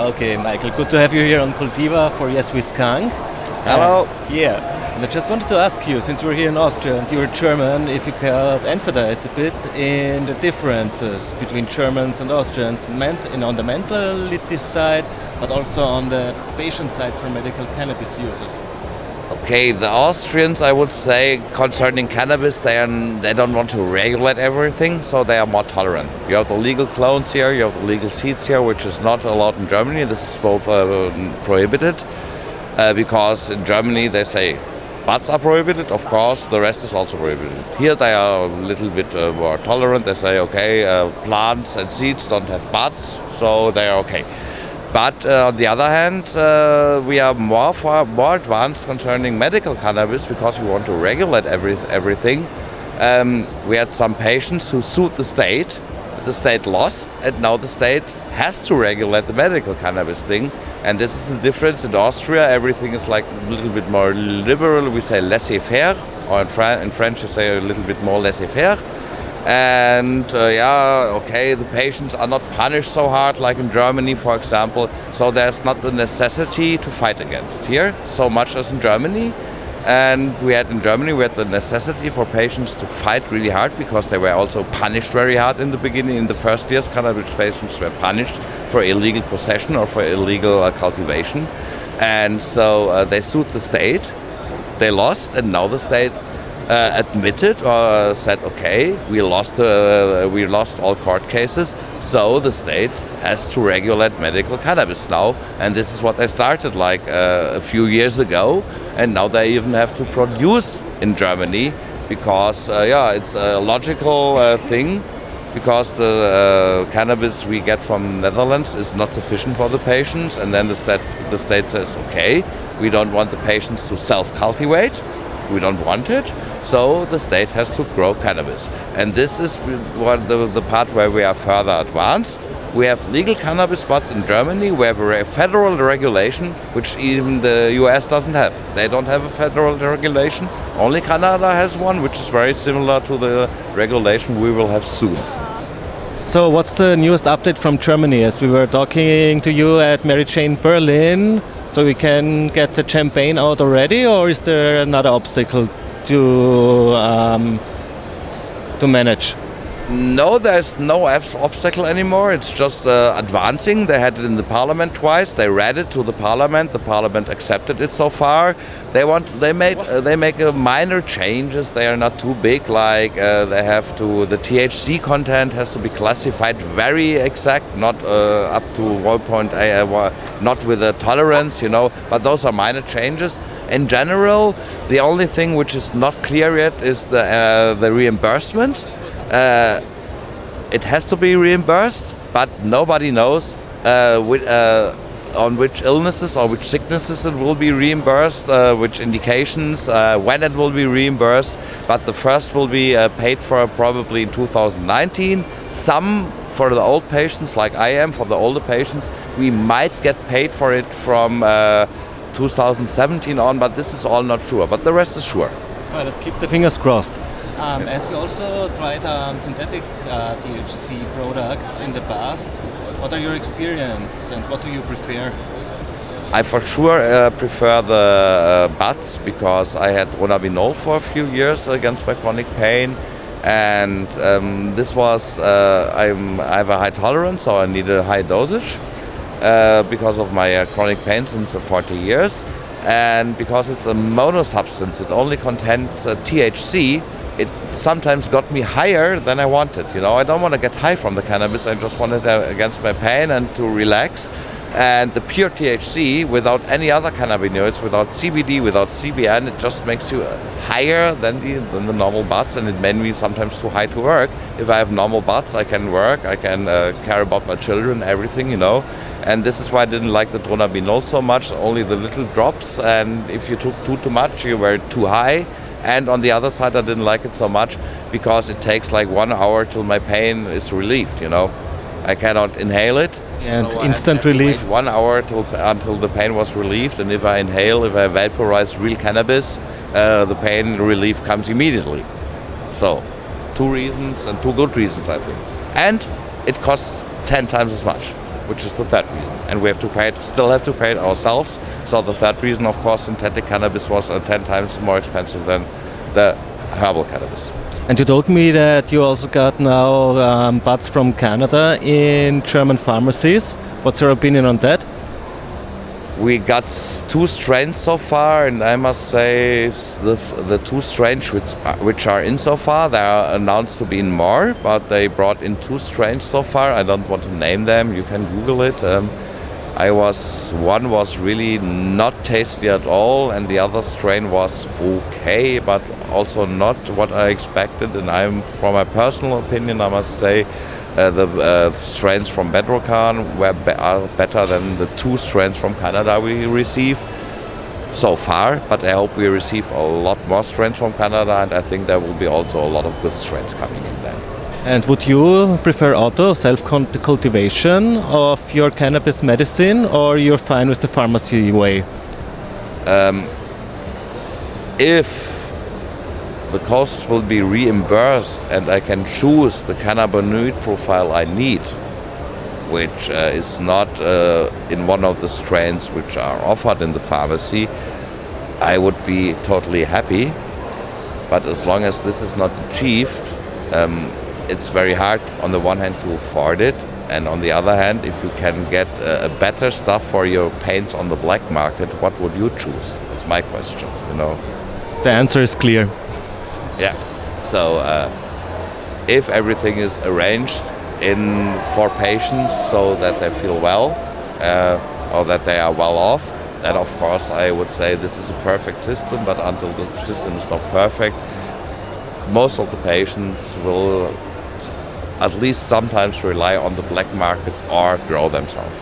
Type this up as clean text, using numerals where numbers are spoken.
Okay, Michael, good to have you here on Cultiva for Yes We Skunk. Hello. And I just wanted to ask you, since we're here in Austria and you're German, if you could emphasize a bit in the differences between Germans and Austrians on the mentality side, but also on the patient side for medical cannabis users. Okay, the Austrians, I would say, concerning cannabis, they don't want to regulate everything, so they are more tolerant. You have the legal clones here, you have the legal seeds here, which is not allowed in Germany. This is both prohibited, because in Germany they say buds are prohibited, of course, the rest is also prohibited. Here they are a little bit more tolerant. They say, okay, plants and seeds don't have buds, so they are okay. But on the other hand, we are more advanced concerning medical cannabis because we want to regulate everything. We had some patients who sued the state. The state lost, and now the state has to regulate the medical cannabis thing. And this is the difference. In Austria, everything is like a little bit more liberal. We say laissez-faire, or in French you say a little bit more laissez-faire. And the patients are not punished so hard like in Germany, for example. So there's not the necessity to fight against here so much as in Germany. And in Germany we had the necessity for patients to fight really hard because they were also punished very hard in the beginning. In the first years, cannabis patients were punished for illegal possession or for illegal cultivation. And so they sued the state. They lost, and now the state admitted or said, okay, we lost all court cases, so the state has to regulate medical cannabis now, and this is what they started like a few years ago, and now they even have to produce in Germany because it's a logical thing, because the cannabis we get from Netherlands is not sufficient for the patients, and then the state says, okay, we don't want the patients to self-cultivate. We don't want it, so the state has to grow cannabis. And this is the part where we are further advanced. We have legal cannabis buds in Germany. We have a federal regulation, which even the US doesn't have. They don't have a federal regulation. Only Canada has one, which is very similar to the regulation we will have soon. So what's the newest update from Germany? As we were talking to you at Mary Jane Berlin, so we can get the champagne out already, or is there another obstacle to manage? No, there's no obstacle anymore. It's just advancing. They had it in the parliament twice. They read it to the parliament. The parliament accepted it so far. They make minor changes. They are not too big. Like the THC content has to be classified very exact, not up to 1.8, not with a tolerance, But those are minor changes. In general, the only thing which is not clear yet is the reimbursement. It has to be reimbursed, but nobody knows on which illnesses or which sicknesses it will be reimbursed, which indications, when it will be reimbursed. But the first will be paid for probably in 2019. Some for the old patients, like I am, for the older patients, we might get paid for it from 2017 on, but this is all not sure. But the rest is sure. Well, let's keep the fingers crossed. As you also tried synthetic THC products in the past, what are your experience and what do you prefer? I for sure prefer the buds because I had dronabinol for a few years against my chronic pain, and this was I have a high tolerance, so I need a high dosage because of my chronic pain since 40 years, and because it's a mono substance, it only contains THC. It sometimes got me higher than I wanted. I don't want to get high from the cannabis. I just want it against my pain and to relax. And the pure THC, without any other cannabinoids, without CBD, without CBN, it just makes you higher than the normal buds, and it made me sometimes too high to work. If I have normal buds, I can work, I can care about my children, everything, And this is why I didn't like the dronabinol so much, only the little drops. And if you took too much, you were too high. And on the other side, I didn't like it so much because it takes like 1 hour till my pain is relieved, I cannot inhale it. And so instant relief. 1 hour until the pain was relieved. And if I vaporize real cannabis, the pain relief comes immediately. So 2 reasons, and 2 good reasons, I think. And it costs 10 times as much. which is the third reason. And we have to pay it, still have to pay it ourselves. So the third reason, of course, synthetic cannabis was 10 times more expensive than the herbal cannabis. And you told me that you also got now buds from Canada in German pharmacies. What's your opinion on that? We got 2 strains so far, and I must say the 2 strains which are in so far, they are announced to be in more, but they brought in 2 strains so far. I don't want to name them, you can Google it. One was really not tasty at all, and the other strain was okay, but also not what I expected. And from my personal opinion, I must say, the strains from Bedrocan are better than the 2 strains from Canada we receive so far, but I hope we receive a lot more strains from Canada, and I think there will be also a lot of good strains coming in then. And would you prefer self-cultivation of your cannabis medicine, or you're fine with the pharmacy way? If the costs will be reimbursed and I can choose the cannabinoid profile I need, which is not in one of the strains which are offered in the pharmacy, I would be totally happy. But as long as this is not achieved, it's very hard on the one hand to afford it, and on the other hand, if you can get a better stuff for your paints on the black market, what would you choose? That's my question, The answer is clear. Yeah. So if everything is arranged for patients so that they feel well or that they are well off, then of course I would say this is a perfect system. But until the system is not perfect, most of the patients will at least sometimes rely on the black market or grow themselves.